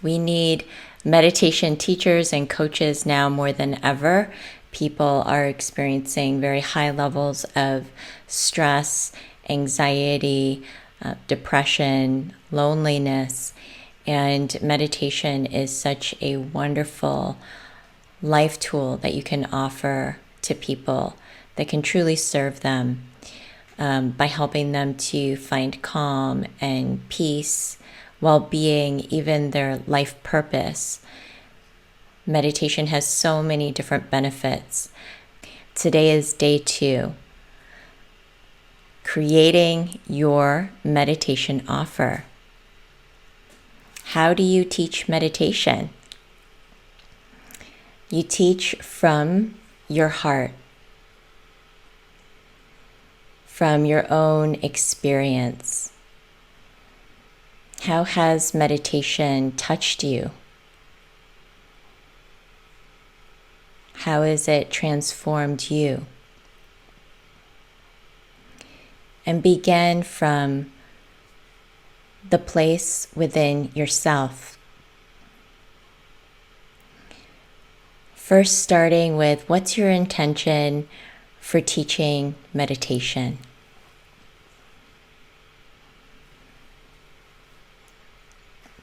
We need meditation teachers and coaches now more than ever. People are experiencing very high levels of stress, anxiety, depression, loneliness, and meditation is such a wonderful life tool that you can offer to people that can truly serve them by helping them to find calm and peace, well-being, even their life purpose. Meditation has so many different benefits. Today is day 2. Creating your meditation offer. How do you teach meditation? You teach from your heart, from your own experience. How has meditation touched you? How has it transformed you? And begin from the place within yourself. First, starting with what's your intention for teaching meditation?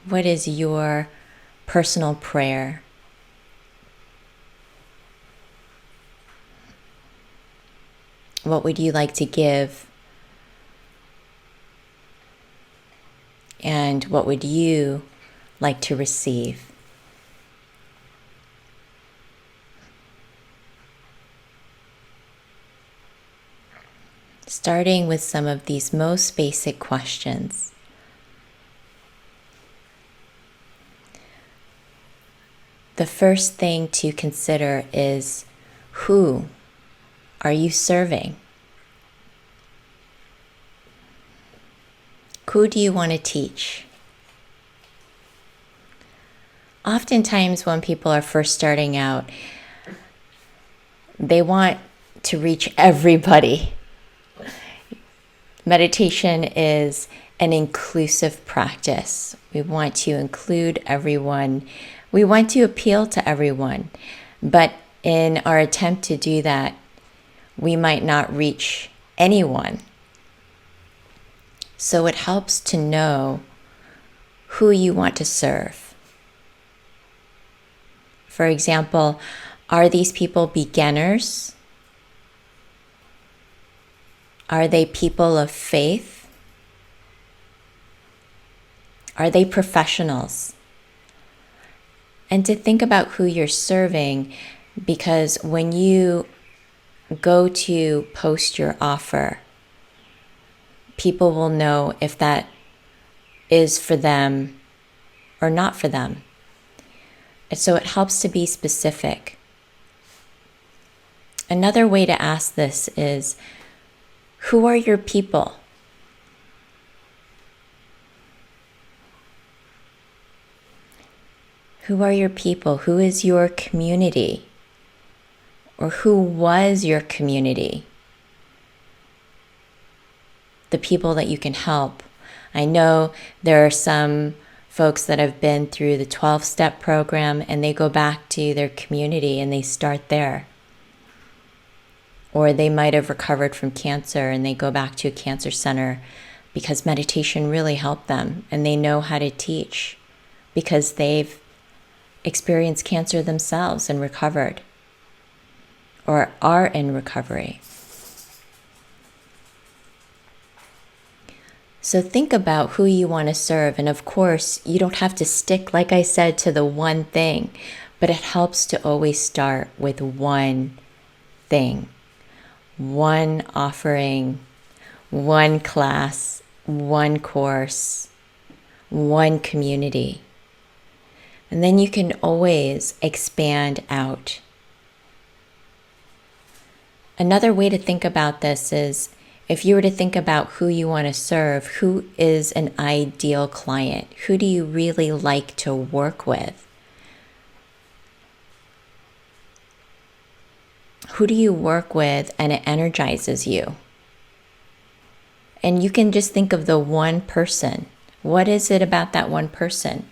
What is your personal prayer? What would you like to give? And what would you like to receive? Starting with some of these most basic questions. The first thing to consider is, who are you serving? Who do you want to teach? Oftentimes when people are first starting out, they want to reach everybody. Meditation is an inclusive practice. We want to include everyone. We want to appeal to everyone. But in our attempt to do that, we might not reach anyone. So it helps to know who you want to serve. For example, are these people beginners? Are they people of faith? Are they professionals? And to think about who you're serving, because when you go to post your offer, people will know if that is for them or not for them. And so it helps to be specific. Another way to ask this is, who are your people? Who are your people? Who is your community? Or who was your community? The people that you can help. I know there are some folks that have been through the 12-step program and they go back to their community and they start there. Or they might have recovered from cancer and they go back to a cancer center because meditation really helped them and they know how to teach because they've experienced cancer themselves and recovered or are in recovery. So think about who you want to serve. And of course, you don't have to stick, like I said, to the one thing, but it helps to always start with one thing. One offering, one class, one course, one community. And then you can always expand out. Another way to think about this is, if you were to think about who you want to serve, who is an ideal client? Who do you really like to work with? Who do you work with and it energizes you? And you can just think of the one person. What is it about that one person?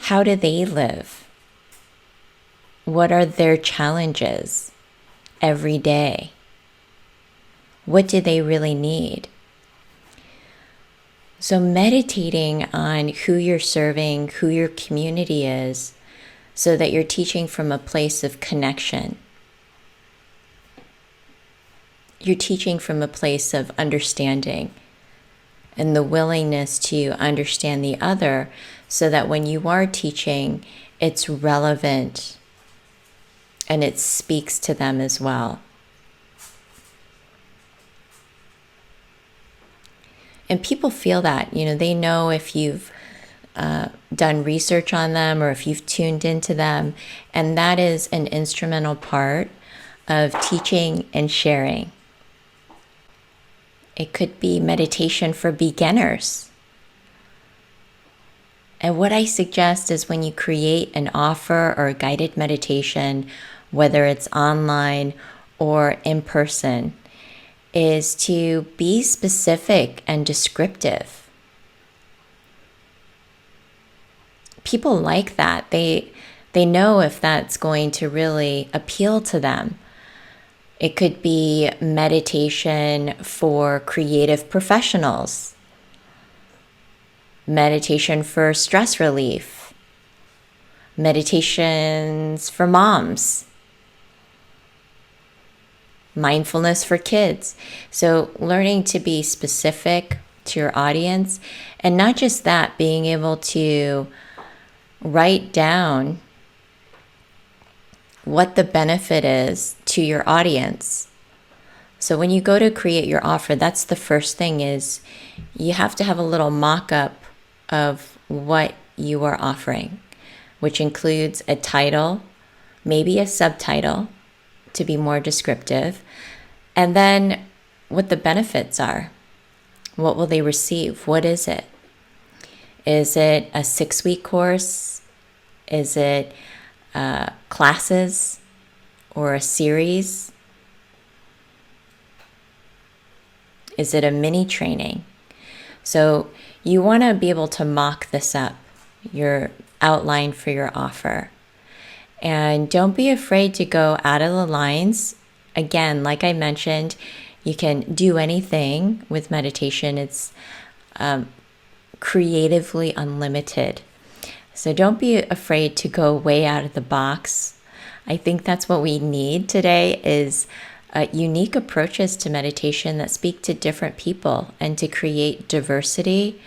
How do they live? What are their challenges every day? What do they really need? So meditating on who you're serving, who your community is, so that you're teaching from a place of connection. You're teaching from a place of understanding and the willingness to understand the other, so that when you are teaching, it's relevant and it speaks to them as well. And people feel that, they know if you've done research on them or if you've tuned into them. And that is an instrumental part of teaching and sharing. It could be meditation for beginners. And what I suggest is when you create an offer or a guided meditation, whether it's online or in person, is to be specific and descriptive. People like that. They know if that's going to really appeal to them. It could be meditation for creative professionals, meditation for stress relief, meditations for moms, mindfulness for kids. So learning to be specific to your audience, and not just that, being able to write down what the benefit is to your audience. So when you go to create your offer, that's the first thing, is you have to have a little mock-up of what you are offering, which includes a title, maybe a subtitle to be more descriptive, and then what the benefits are. What will they receive? What is it? Is it a 6-week course? Is it classes or a series? Is it a mini training? So you want to be able to mock this up, your outline for your offer. And don't be afraid to go out of the lines. Again, like I mentioned, you can do anything with meditation. It's creatively unlimited. So don't be afraid to go way out of the box. I think that's what we need today, is unique approaches to meditation that speak to different people, and to create diversity,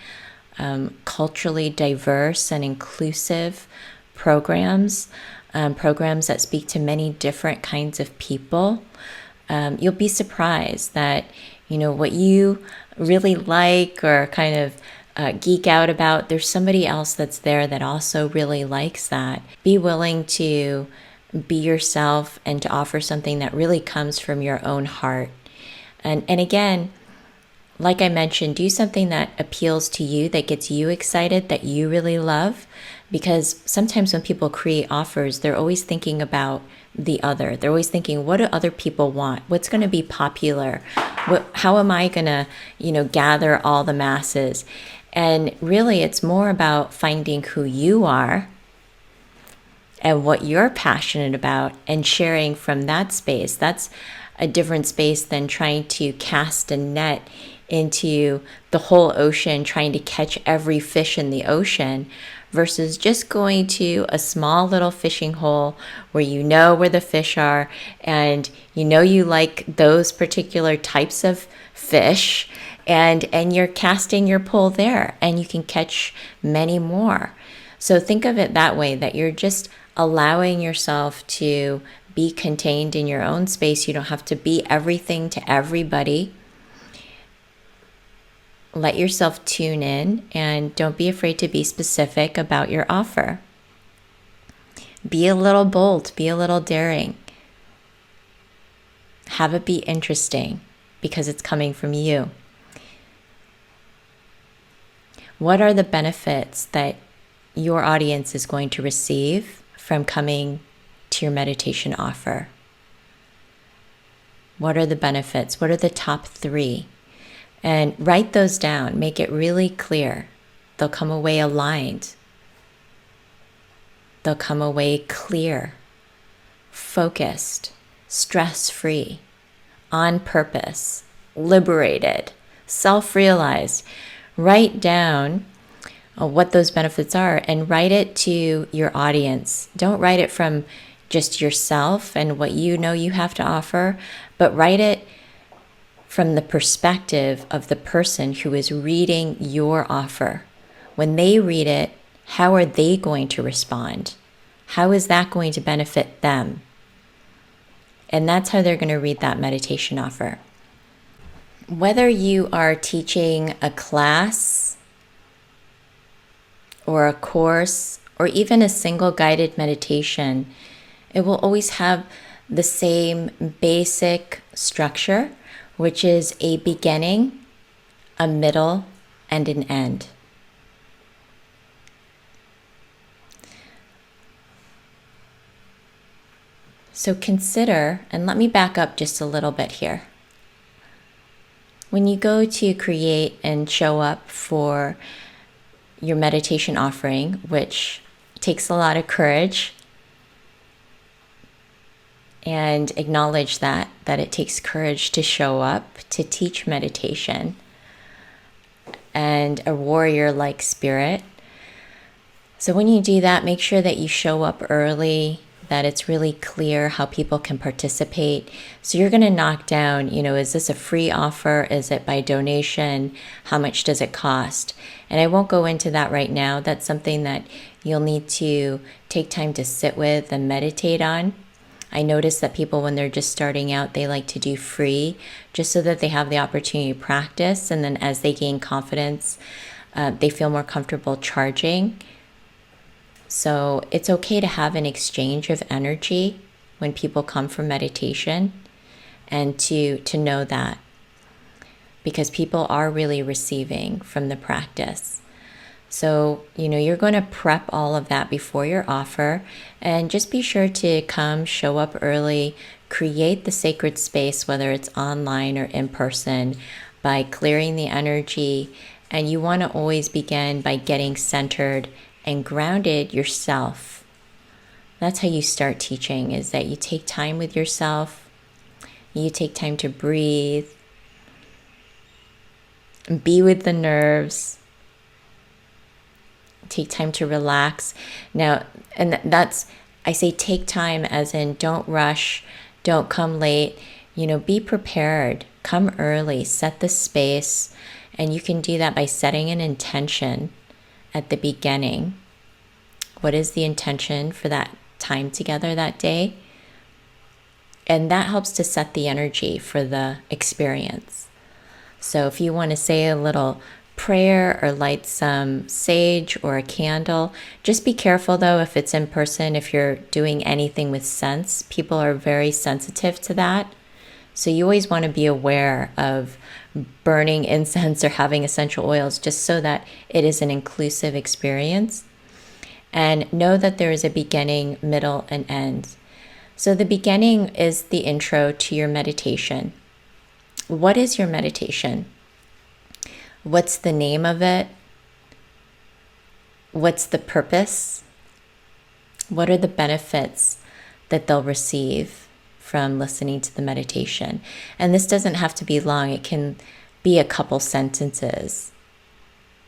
culturally diverse and inclusive programs, programs that speak to many different kinds of people. You'll be surprised that, what you really like or kind of geek out about, there's somebody else that's there that also really likes that. Be willing to be yourself and to offer something that really comes from your own heart. And again, like I mentioned, do something that appeals to you, that gets you excited, that you really love. Because sometimes when people create offers, they're always thinking about the other. They're always thinking, what do other people want? What's going to be popular? How am I going to, gather all the masses? And really, it's more about finding who you are and what you're passionate about, and sharing from that space. That's a different space than trying to cast a net into the whole ocean, trying to catch every fish in the ocean, versus just going to a small little fishing hole where you know where the fish are, and you like those particular types of fish, and you're casting your pole there, and you can catch many more. So think of it that way, that you're just allowing yourself to be contained in your own space. You don't have to be everything to everybody. Let yourself tune in, and don't be afraid to be specific about your offer. Be a little bold, be a little daring. Have it be interesting, because it's coming from you. What are the benefits that your audience is going to receive from coming to your meditation offer? What are the benefits? What are the top 3? And write those down. Make it really clear. They'll come away aligned. they'll come away clear, focused, stress-free, on purpose, liberated, self-realized. Write down what those benefits are and write it to your audience. Don't write it from just yourself and what you know you have to offer, but write it from the perspective of the person who is reading your offer. When they read it, how are they going to respond? How is that going to benefit them? And that's how they're going to read that meditation offer. Whether you are teaching a class or a course or even a single guided meditation, it will always have the same basic structure, which is a beginning, a middle, and an end. So consider, and let me back up just a little bit here. When you go to create and show up for your meditation offering, which takes a lot of courage, and acknowledge that it takes courage to show up, to teach meditation, and a warrior-like spirit. So when you do that, make sure that you show up early, that it's really clear how people can participate. So you're going to knock down, is this a free offer? Is it by donation? How much does it cost? And I won't go into that right now. That's something that you'll need to take time to sit with and meditate on. I notice that people, when they're just starting out, they like to do free just so that they have the opportunity to practice. And then as they gain confidence, they feel more comfortable charging. So it's okay to have an exchange of energy when people come for meditation, and to know that, because people are really receiving from the practice. So, you're going to prep all of that before your offer, and just be sure to come, show up early, create the sacred space, whether it's online or in person, by clearing the energy. And you want to always begin by getting centered and grounded yourself. That's how you start teaching, is that you take time with yourself, you take time to breathe, be with the nerves, take time to relax. Now, and that's, I say take time as in don't rush, don't come late, be prepared, come early, set the space, and you can do that by setting an intention at the beginning. What is the intention for that time together that day? And that helps to set the energy for the experience. So if you want to say a little prayer or light some sage or a candle, just be careful though if it's in person, if you're doing anything with scents. People are very sensitive to that. So you always want to be aware of burning incense or having essential oils, just so that it is an inclusive experience. And know that there is a beginning, middle, and end. So the beginning is the intro to your meditation. What is your meditation? What's the name of it? What's the purpose? What are the benefits that they'll receive from listening to the meditation? And this doesn't have to be long. It can be a couple sentences,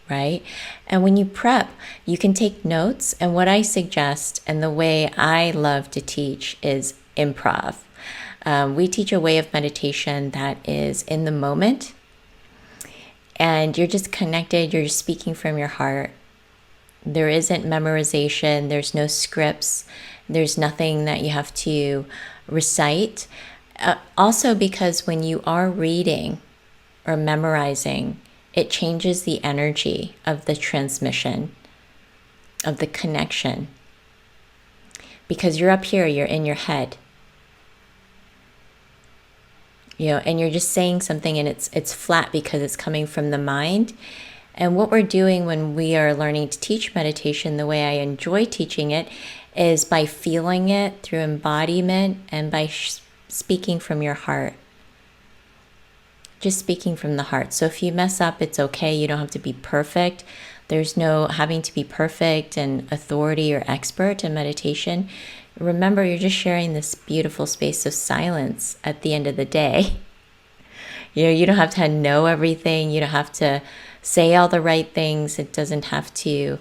right? And when you prep, you can take notes. And what I suggest, and the way I love to teach, is improv. We teach a way of meditation that is in the moment, and you're just connected, you're just speaking from your heart. There isn't memorization, there's no scripts, there's nothing that you have to recite. Also, because when you are reading or memorizing, it changes the energy of the transmission, of the connection. Because you're up here, you're in your head. And you're just saying something, and it's flat because it's coming from the mind. And what we're doing when we are learning to teach meditation, the way I enjoy teaching it, is by feeling it through embodiment and by speaking from your heart. Just speaking from the heart. So if you mess up, it's okay. You don't have to be perfect. There's no having to be perfect and authority or expert in meditation. Remember, you're just sharing this beautiful space of silence at the end of the day. You don't have to know everything. You don't have to say all the right things. It doesn't have to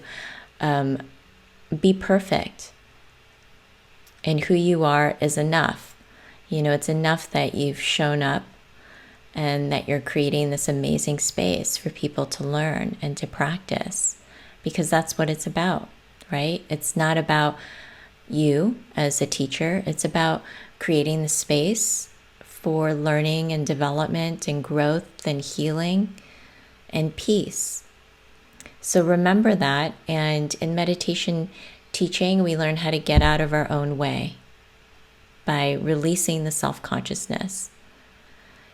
be perfect. And who you are is enough. It's enough that you've shown up and that you're creating this amazing space for people to learn and to practice, because that's what it's about, right? It's not about you as a teacher. It's about creating the space for learning and development and growth and healing and peace. So remember that. And in meditation teaching, we learn how to get out of our own way by releasing the self-consciousness.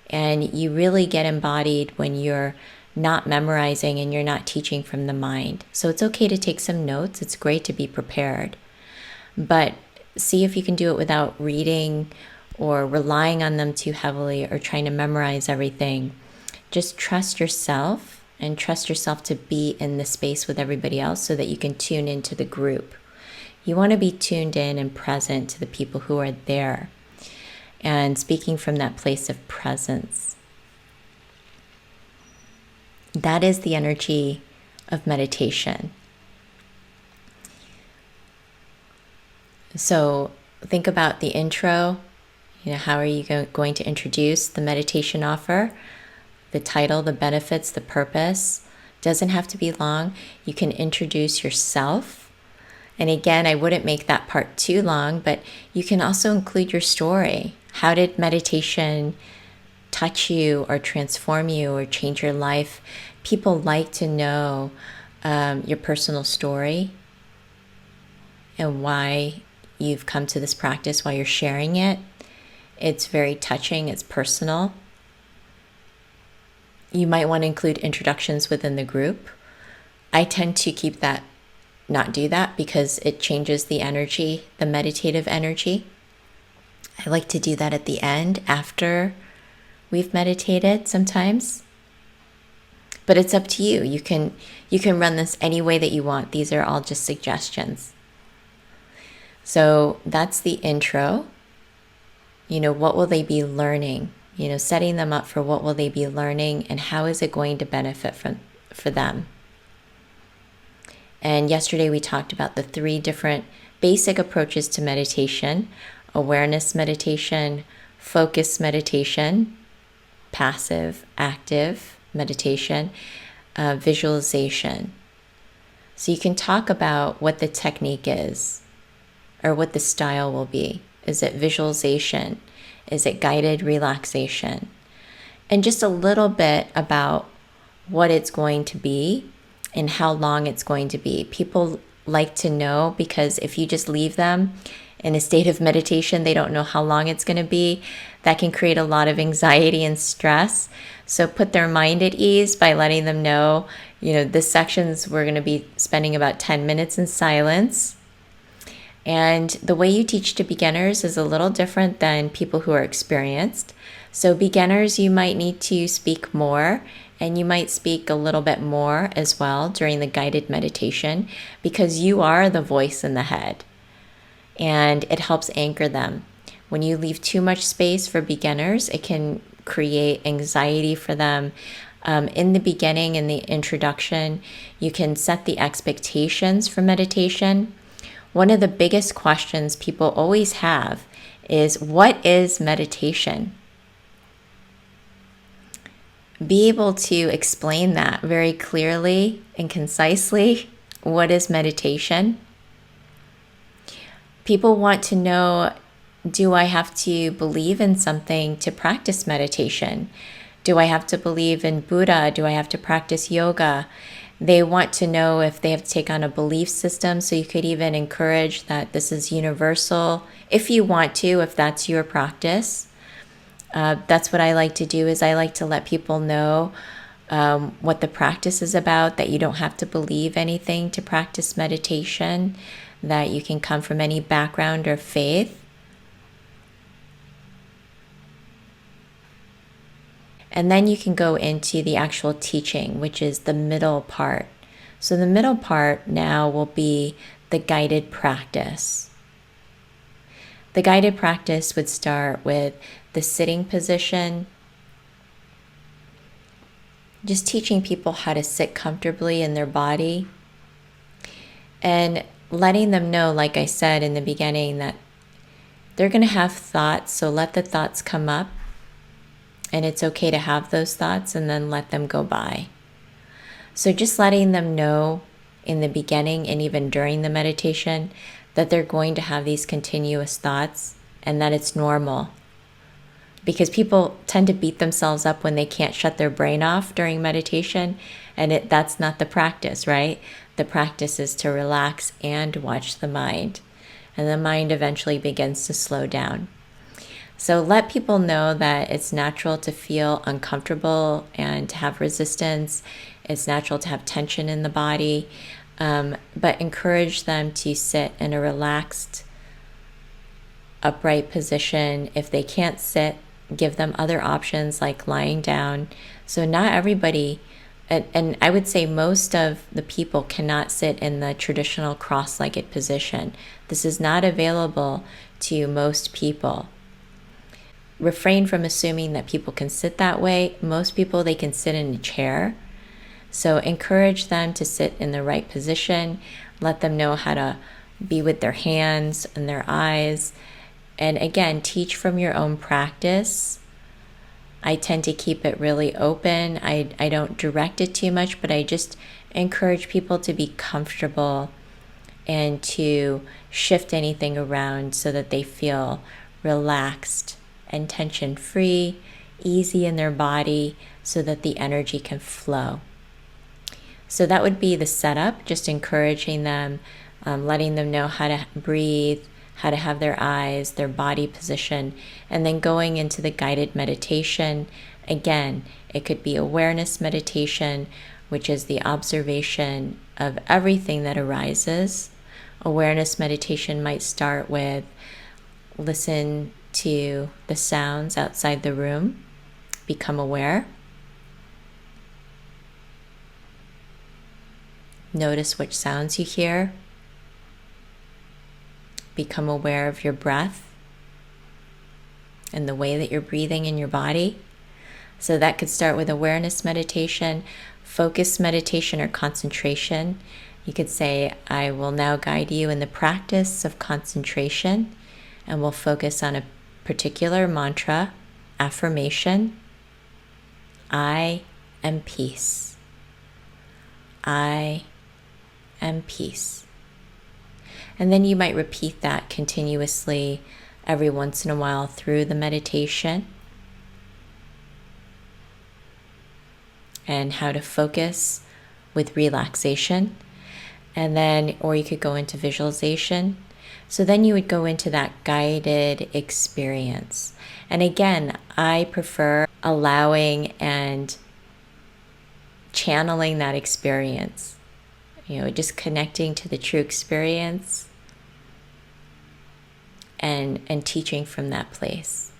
And you really get embodied when you're not memorizing and you're not teaching from the mind. So it's okay to take some notes. It's great to be prepared. But see if you can do it without reading or relying on them too heavily or trying to memorize everything. Just trust yourself and trust yourself to be in the space with everybody else so that you can tune into the group. You want to be tuned in and present to the people who are there and speaking from that place of presence. That is the energy of meditation. So think about the intro. How are you going to introduce the meditation offer? The title, the benefits, the purpose. Doesn't have to be long. You can introduce yourself. And again, I wouldn't make that part too long, but you can also include your story. How did meditation touch you or transform you or change your life? People like to know your personal story and why you've come to this practice, why you're sharing it. It's very touching. It's personal. You might want to include introductions within the group. I tend to not do that because it changes the energy, the meditative energy. I like to do that at the end after we've meditated sometimes. But it's up to you. You can run this any way that you want. These are all just suggestions. So that's the intro. What will they be learning? Setting them up for what will they be learning and how is it going to benefit for them. And yesterday we talked about the 3 different basic approaches to meditation: awareness meditation, focus meditation, passive, active meditation, visualization. So you can talk about what the technique is or what the style will be. Is it visualization? Is it guided relaxation? And just a little bit about what it's going to be and how long it's going to be. People like to know, because if you just leave them in a state of meditation, they don't know how long it's going to be. That can create a lot of anxiety and stress. So put their mind at ease by letting them know, this sections we're going to be spending about 10 minutes in silence. And the way you teach to beginners is a little different than people who are experienced. So beginners, you might need to speak more, and you might speak a little bit more as well during the guided meditation, because you are the voice in the head, and it helps anchor them. When you leave too much space for beginners, it can create anxiety for them. In the beginning, in the introduction, you can set the expectations for meditation. One of the biggest questions people always have is, what is meditation? Be able to explain that very clearly and concisely. What is meditation? People want to know, do I have to believe in something to practice meditation? Do I have to believe in Buddha? Do I have to practice yoga? They want to know if they have to take on a belief system. So you could even encourage that this is universal if you want to, if that's your practice. That's what I like to do, is I like to let people know what the practice is about, that you don't have to believe anything to practice meditation, that you can come from any background or faith. And then you can go into the actual teaching, which is the middle part. So the middle part now will be the guided practice. The guided practice would start with the sitting position, just teaching people how to sit comfortably in their body and letting them know, like I said in the beginning, that they're going to have thoughts, so let the thoughts come up, and it's okay to have those thoughts, and then let them go by. So just letting them know in the beginning and even during the meditation that they're going to have these continuous thoughts and that it's normal. Because people tend to beat themselves up when they can't shut their brain off during meditation, and that's not the practice, right? The practice is to relax and watch the mind, and the mind eventually begins to slow down. So let people know that it's natural to feel uncomfortable and to have resistance. It's natural to have tension in the body, but encourage them to sit in a relaxed, upright position. If they can't sit, give them other options like lying down. So not everybody, and I would say most of the people cannot sit in the traditional cross-legged position. This is not available to most people. Refrain from assuming that people can sit that way. Most people, they can sit in a chair. So encourage them to sit in the right position. Let them know how to be with their hands and their eyes. And again, teach from your own practice. I tend to keep it really open. I don't direct it too much, but I just encourage people to be comfortable and to shift anything around so that they feel relaxed and tension-free, easy in their body, so that the energy can flow. So that would be the setup, just encouraging them, letting them know how to breathe, how to have their eyes, their body position, and then going into the guided meditation. Again, it could be awareness meditation, which is the observation of everything that arises. Awareness meditation might start with listen to the sounds outside the room, become aware. Notice which sounds you hear. Become aware of your breath and the way that you're breathing in your body. So that could start with awareness meditation, focus meditation, or concentration. You could say, I will now guide you in the practice of concentration, and we'll focus on a particular mantra, affirmation. I am peace. I am peace. And then you might repeat that continuously every once in a while through the meditation. And how to focus with relaxation. And then, or you could go into visualization. So then you would go into that guided experience. And again, I prefer allowing and channeling that experience. Just connecting to the true experience and teaching from that place.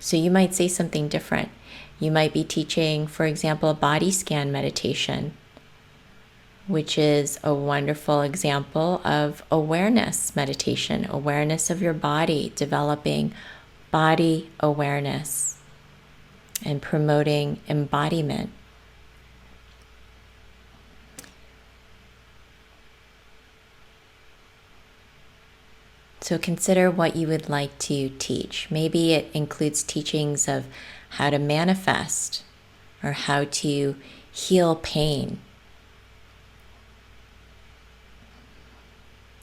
So you might say something different. You might be teaching, for example, a body scan meditation, which is a wonderful example of awareness meditation, awareness of your body, developing body awareness and promoting embodiment. So consider what you would like to teach. Maybe it includes teachings of how to manifest or how to heal pain,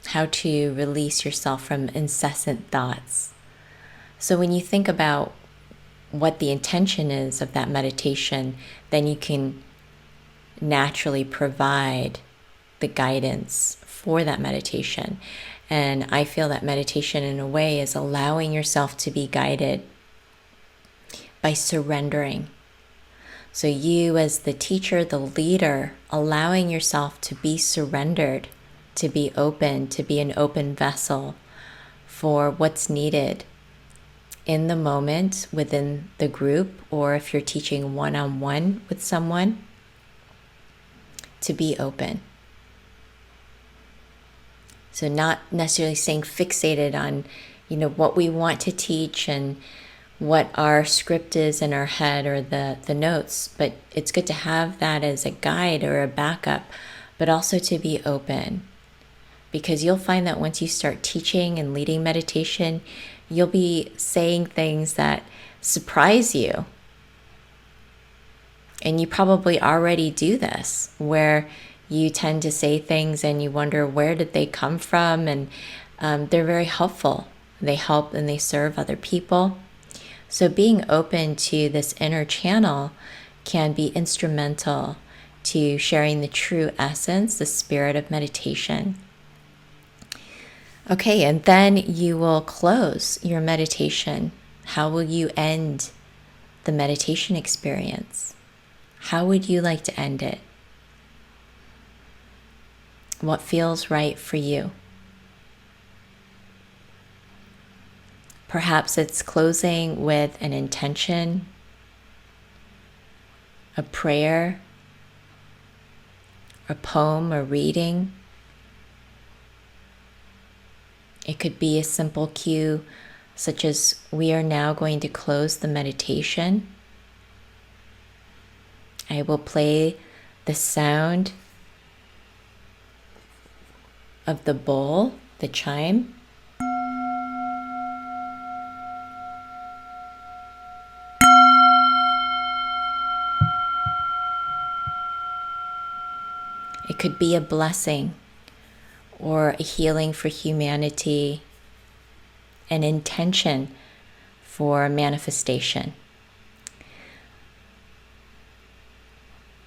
how to release yourself from incessant thoughts. So when you think about what the intention is of that meditation, then you can naturally provide the guidance for that meditation. And I feel that meditation in a way is allowing yourself to be guided by surrendering. So you as the teacher, the leader, allowing yourself to be surrendered, to be open, to be an open vessel for what's needed in the moment within the group, or if you're teaching one-on-one with someone. to be open. So not necessarily staying fixated on, what we want to teach and what our script is in our head or the notes, but it's good to have that as a guide or a backup, but also to be open. Because you'll find that once you start teaching and leading meditation, you'll be saying things that surprise you. And you probably already do this, where you tend to say things and you wonder, where did they come from? And they're very helpful. They help and they serve other people. So being open to this inner channel can be instrumental to sharing the true essence, the spirit of meditation. Okay, and then you will close your meditation. How will you end the meditation experience? How would you like to end it? What feels right for you? Perhaps it's closing with an intention, a prayer, a poem, a reading. It could be a simple cue, such as, we are now going to close the meditation. I will play the sound of the bowl, the chime. It could be a blessing or a healing for humanity, an intention for manifestation.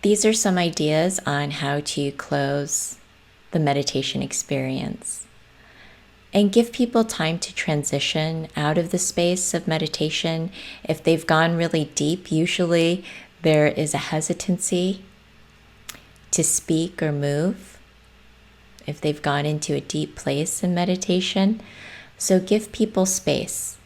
These are some ideas on how to close the meditation experience and give people time to transition out of the space of meditation. If they've gone really deep, usually there is a hesitancy to speak or move if they've gone into a deep place in meditation. So give people space.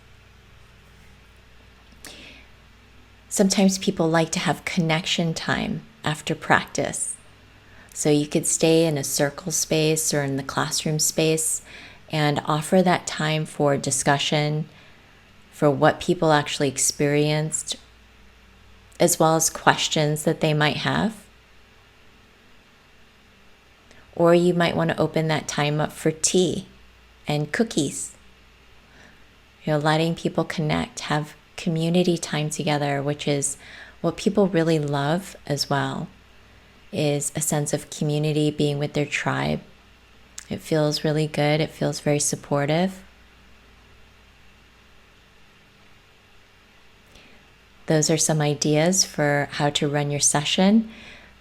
Sometimes people like to have connection time after practice. So you could stay in a circle space or in the classroom space and offer that time for discussion, for what people actually experienced, as well as questions that they might have. Or you might want to open that time up for tea and cookies. Letting people connect, have community time together, which is what people really love as well, is a sense of community, being with their tribe. It feels really good. It feels very supportive. Those are some ideas for how to run your session.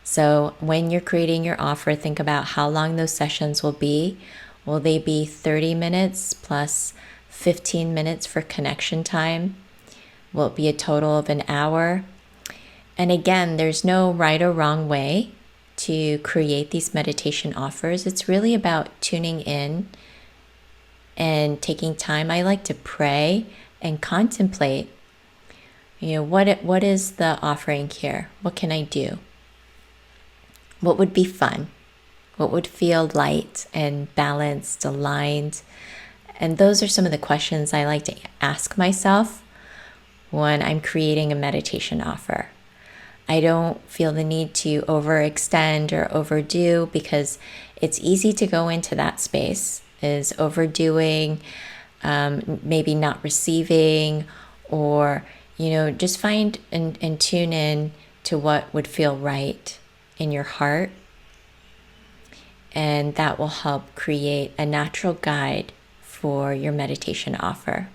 So when you're creating your offer, think about how long those sessions will be. Will they be 30 minutes plus 15 minutes for connection time? Will it be a total of an hour? And again, there's no right or wrong way to create these meditation offers. It's really about tuning in and taking time. I like to pray and contemplate, what is the offering here? What can I do? What would be fun? What would feel light and balanced, aligned? And those are some of the questions I like to ask myself when I'm creating a meditation offer. I don't feel the need to overextend or overdo, because it's easy to go into that space, is overdoing, maybe not receiving, or, just find and tune in to what would feel right in your heart. And that will help create a natural guide for your meditation offer.